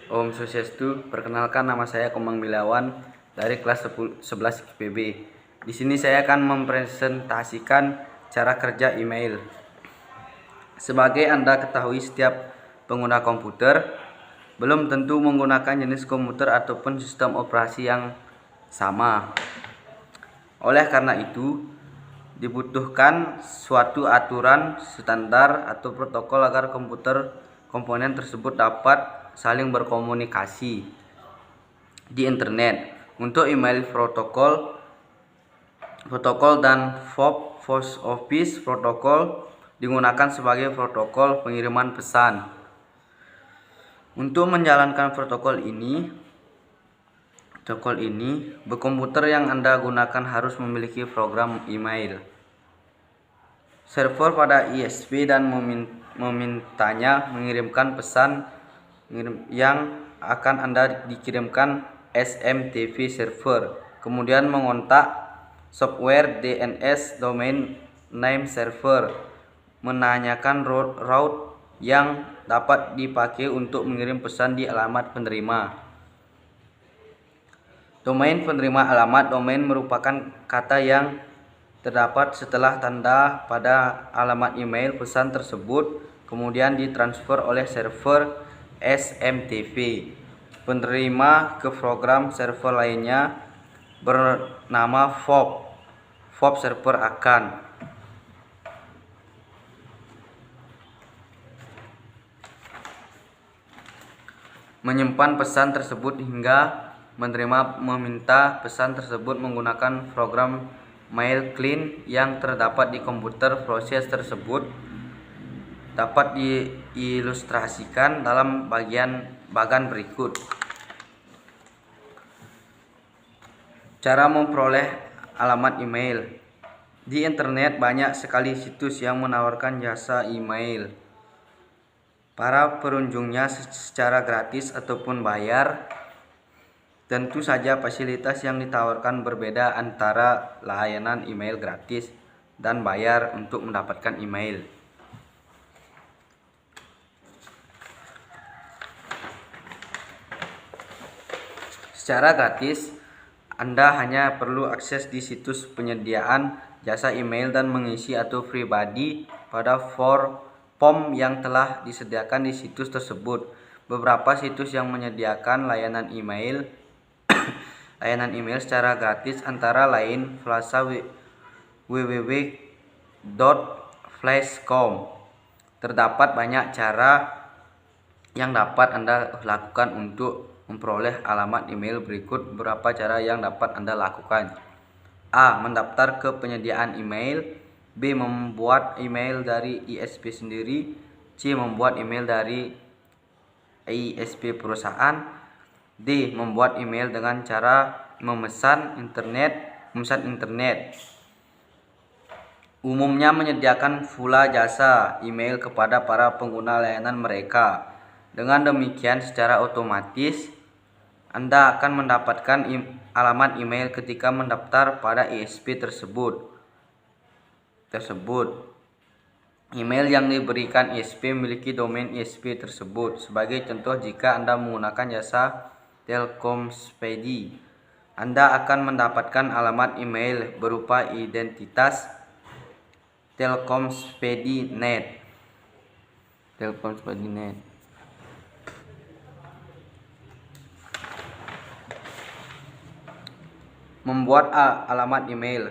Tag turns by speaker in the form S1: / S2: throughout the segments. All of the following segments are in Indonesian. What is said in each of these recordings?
S1: Om Swastiastu, perkenalkan nama saya Komang Milawan dari kelas 11 IPB. Di sini saya akan mempresentasikan cara kerja email. Sebagai Anda ketahui, setiap pengguna komputer belum tentu menggunakan jenis komputer ataupun sistem operasi yang sama. Oleh karena itu, dibutuhkan suatu aturan standar atau protokol agar komponen tersebut dapat saling berkomunikasi di internet. Untuk email protokol dan FOB Post Office Protocol digunakan sebagai protokol pengiriman pesan. Untuk menjalankan protokol ini, komputer yang Anda gunakan harus memiliki program email server pada ISP dan memintanya mengirimkan pesan yang akan Anda dikirimkan SMTP server. Kemudian mengontak software DNS domain name server, menanyakan route yang dapat dipakai untuk mengirim pesan di alamat penerima. Domain penerima alamat domain merupakan kata yang terdapat setelah tanda pada alamat email pesan tersebut, kemudian ditransfer oleh server SMTP penerima ke program server lainnya bernama FOB server akan menyimpan pesan tersebut hingga meminta pesan tersebut menggunakan program mail client yang terdapat di komputer. Proses tersebut dapat diilustrasikan dalam bagan berikut. Cara memperoleh alamat email. Di internet banyak sekali situs yang menawarkan jasa email. Para pengunjungnya secara gratis ataupun bayar. Tentu saja fasilitas yang ditawarkan berbeda antara layanan email gratis dan bayar untuk mendapatkan email. Secara gratis, Anda hanya perlu akses di situs penyediaan jasa email dan mengisi atau pribadi pada form yang telah disediakan di situs tersebut. Beberapa situs yang menyediakan layanan email secara gratis antara lain Flasa www.flash.com. Terdapat banyak cara yang dapat Anda lakukan untuk memperoleh alamat email. Berikut beberapa cara yang dapat Anda lakukan. A. Mendaftar ke penyediaan email. B. Membuat email dari ISP sendiri. C. Membuat email dari ISP perusahaan. D. Membuat email dengan cara memesan internet. Umumnya menyediakan pula jasa email kepada para pengguna layanan mereka. Dengan demikian, secara otomatis Anda akan mendapatkan alamat email ketika mendaftar pada ISP tersebut. Email yang diberikan ISP memiliki domain ISP tersebut. Sebagai contoh, jika Anda menggunakan jasa Telkomspedi, Anda akan mendapatkan alamat email berupa identitas Telkomspedi.net. Membuat alamat email.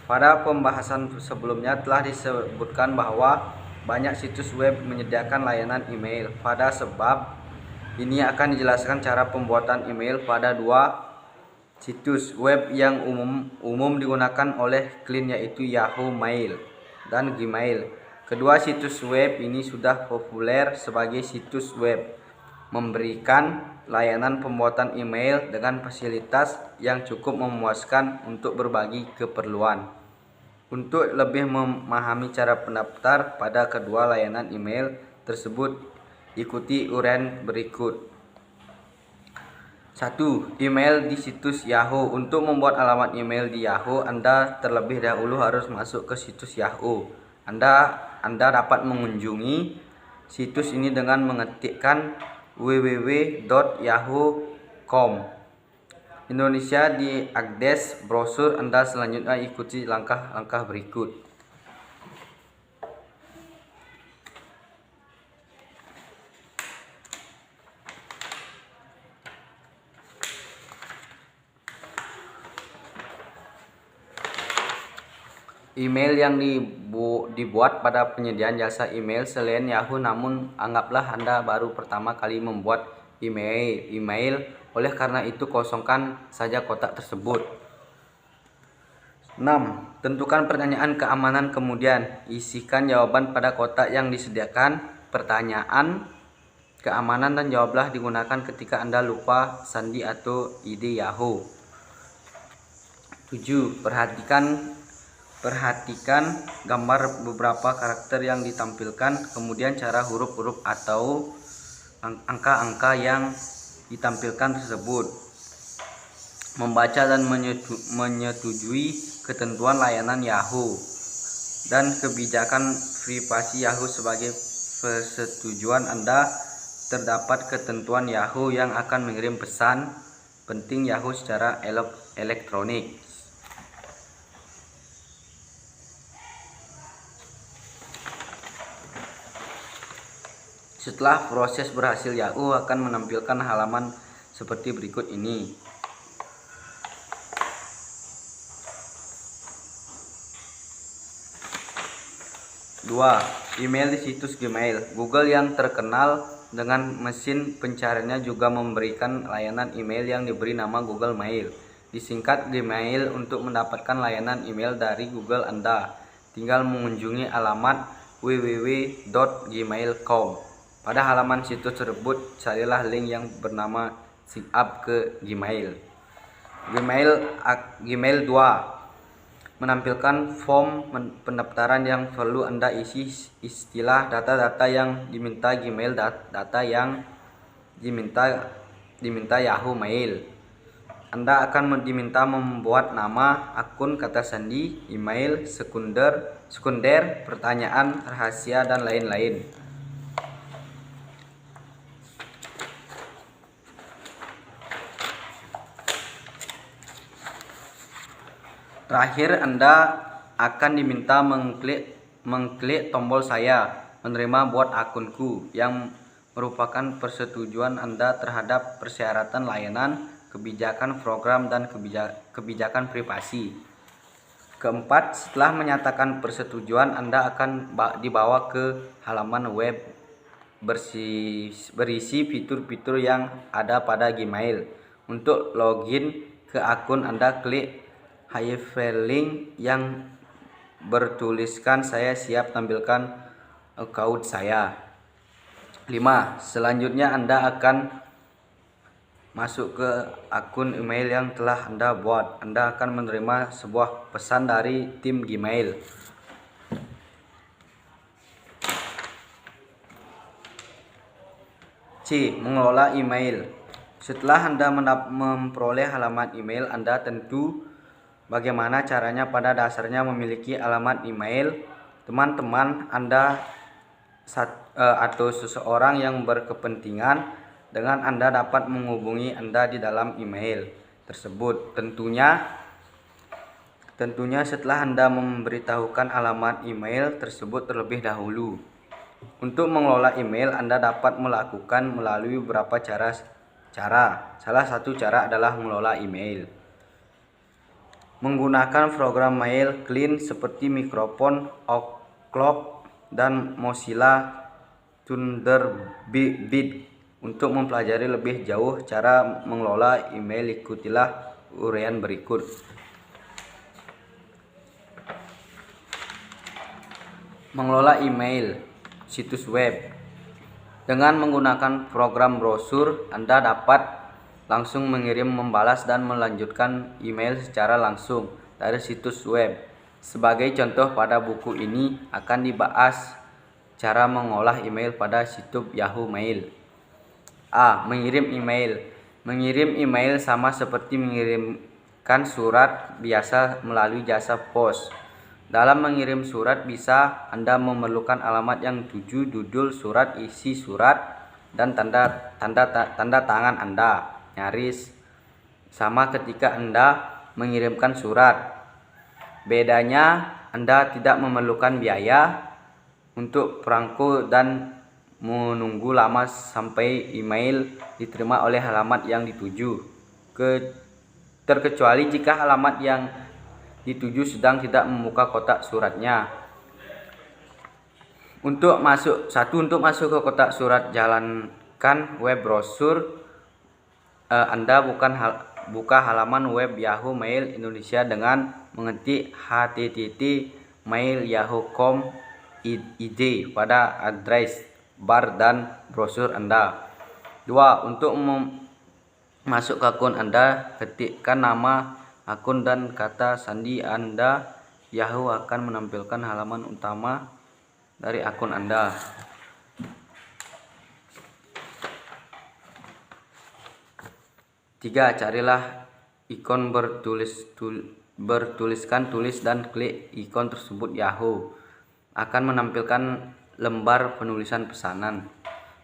S1: Pada pembahasan sebelumnya telah disebutkan bahwa banyak situs web menyediakan layanan email. Pada sebab ini akan dijelaskan cara pembuatan email pada dua situs web yang umum digunakan oleh klien, yaitu Yahoo Mail dan Gmail. Kedua situs web ini sudah populer sebagai situs web memberikan layanan pembuatan email dengan fasilitas yang cukup memuaskan untuk berbagi keperluan. Untuk lebih memahami cara pendaftar pada kedua layanan email tersebut, ikuti uraian berikut. 1. Email di situs Yahoo. Untuk membuat alamat email di Yahoo, Anda terlebih dahulu harus masuk ke situs Yahoo. Anda dapat mengunjungi situs ini dengan mengetikkan www.yahoo.com. Indonesia diakses brosur Anda selanjutnya, ikuti langkah-langkah berikut. Email yang dibuat pada penyediaan jasa email selain Yahoo, namun anggaplah Anda baru pertama kali membuat email. Oleh karena itu, kosongkan saja kotak tersebut. 6. Tentukan pertanyaan keamanan, kemudian isikan jawaban pada kotak yang disediakan. Pertanyaan keamanan dan jawablah digunakan ketika Anda lupa sandi atau ID Yahoo. 7. Perhatikan gambar beberapa karakter yang ditampilkan, kemudian cara huruf-huruf atau angka-angka yang ditampilkan tersebut. Membaca dan menyetujui ketentuan layanan Yahoo dan kebijakan privasi Yahoo. Sebagai persetujuan Anda, terdapat ketentuan Yahoo yang akan mengirim pesan penting Yahoo secara elektronik. Setelah proses berhasil, Yahoo akan menampilkan halaman seperti berikut ini. Dua, email di situs Gmail. Google yang terkenal dengan mesin pencariannya juga memberikan layanan email yang diberi nama Google Mail. Disingkat Gmail. Untuk mendapatkan layanan email dari Google, Anda tinggal mengunjungi alamat www.gmail.com. Pada halaman situs tersebut, carilah link yang bernama sign up ke Gmail. Gmail 2 menampilkan form pendaftaran yang perlu Anda isi. Istilah data-data yang diminta Gmail, data yang diminta Yahoo Mail. Anda akan diminta membuat nama, akun, kata sandi, email, sekunder, pertanyaan, rahasia, dan lain-lain. Terakhir, Anda akan diminta mengklik tombol "Saya menerima buat akunku", yang merupakan persetujuan Anda terhadap persyaratan layanan, kebijakan program, dan kebijakan privasi. Keempat, setelah menyatakan persetujuan, Anda akan dibawa ke halaman web berisi fitur-fitur yang ada pada Gmail. Untuk login ke akun, Anda klik hyperlink yang bertuliskan "Saya siap tampilkan account saya". 5. Selanjutnya Anda akan masuk ke akun email yang telah Anda buat. Anda akan menerima sebuah pesan dari tim Gmail. C. Mengelola email. Setelah Anda memperoleh halaman email, Anda tentu bagaimana caranya. Pada dasarnya memiliki alamat email teman-teman Anda atau seseorang yang berkepentingan dengan Anda dapat menghubungi Anda di dalam email tersebut. Tentunya setelah Anda memberitahukan alamat email tersebut terlebih dahulu. Untuk mengelola email, Anda dapat melakukan melalui beberapa cara. Salah satu cara adalah mengelola email menggunakan program mail klien seperti Microsoft Outlook dan Mozilla Thunderbird. Untuk mempelajari lebih jauh cara mengelola email, ikutilah uraian berikut. Mengelola email situs web. Dengan menggunakan program brosur, Anda dapat langsung mengirim, membalas, dan melanjutkan email secara langsung dari situs web. Sebagai contoh, pada buku ini akan dibahas cara mengolah email pada situs Yahoo Mail. A. Mengirim email. Mengirim email sama seperti mengirimkan surat biasa melalui jasa pos. Dalam mengirim surat bisa Anda memerlukan alamat yang tuju, judul surat, isi surat, dan tanda tangan Anda. Nyaris sama ketika Anda mengirimkan surat. Bedanya Anda tidak memerlukan biaya untuk perangko dan menunggu lama sampai email diterima oleh alamat yang dituju. Terkecuali jika alamat yang dituju sedang tidak membuka kotak suratnya. Untuk masuk ke kotak surat, jalankan web browser Anda buka halaman web Yahoo Mail Indonesia dengan mengetik http://mail.yahoo.com id pada address bar dan browser Anda. 2. Untuk masuk ke akun Anda, ketikkan nama akun dan kata sandi Anda. Yahoo akan menampilkan halaman utama dari akun Anda. 3. Carilah ikon bertuliskan tulis dan klik ikon tersebut. Yahoo akan menampilkan lembar penulisan pesanan.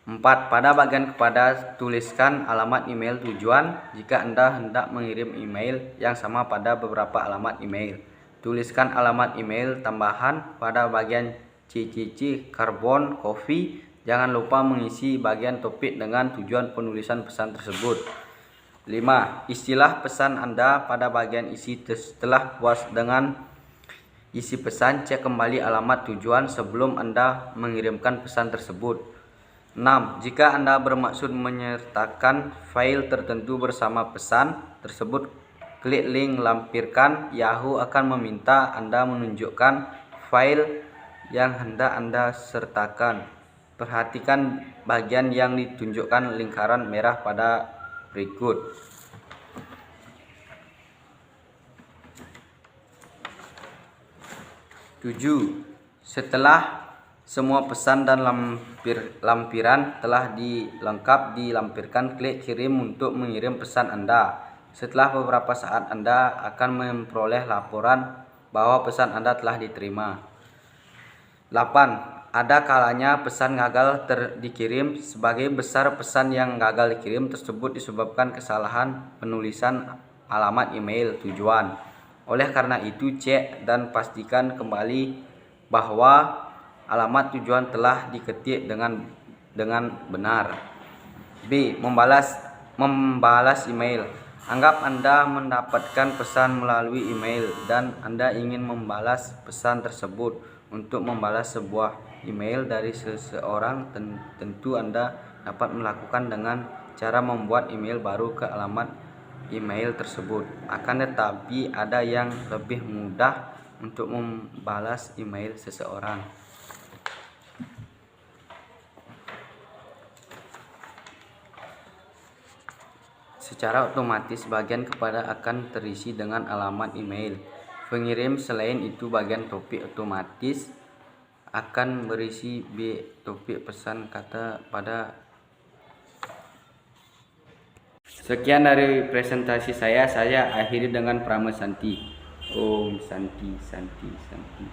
S1: 4. Pada bagian kepada tuliskan alamat email tujuan jika Anda hendak mengirim email yang sama pada beberapa alamat email. Tuliskan alamat email tambahan pada bagian CCC Carbon Coffee. Jangan lupa mengisi bagian topik dengan tujuan penulisan pesan tersebut. 5. Istilah pesan Anda pada bagian isi. Setelah puas dengan isi pesan, cek kembali alamat tujuan sebelum Anda mengirimkan pesan tersebut. 6. Jika Anda bermaksud menyertakan file tertentu bersama pesan tersebut, klik link lampirkan. Yahoo akan meminta Anda menunjukkan file yang hendak Anda sertakan. Perhatikan bagian yang ditunjukkan lingkaran merah pada berikut. 7. Setelah semua pesan dan lampiran telah dilampirkan, klik kirim untuk mengirim pesan Anda. Setelah beberapa saat Anda akan memperoleh laporan bahwa pesan Anda telah diterima. 8. Ada kalanya pesan gagal dikirim. Sebagai besar pesan yang gagal dikirim tersebut disebabkan kesalahan penulisan alamat email tujuan. Oleh karena itu, cek dan pastikan kembali bahwa alamat tujuan telah diketik dengan benar. B. Membalas email. Anggap Anda mendapatkan pesan melalui email dan Anda ingin membalas pesan tersebut. Untuk membalas sebuah email dari seseorang, tentu Anda dapat melakukan dengan cara membuat email baru ke alamat email tersebut. Akan tetapi ada yang lebih mudah untuk membalas email seseorang. Secara otomatis bagian kepada akan terisi dengan alamat email pengirim. Selain itu, bagian topik otomatis akan berisi topik pesan kata pada. Sekian dari presentasi saya akhiri dengan Prama Santi. Om Santi Santi Santi.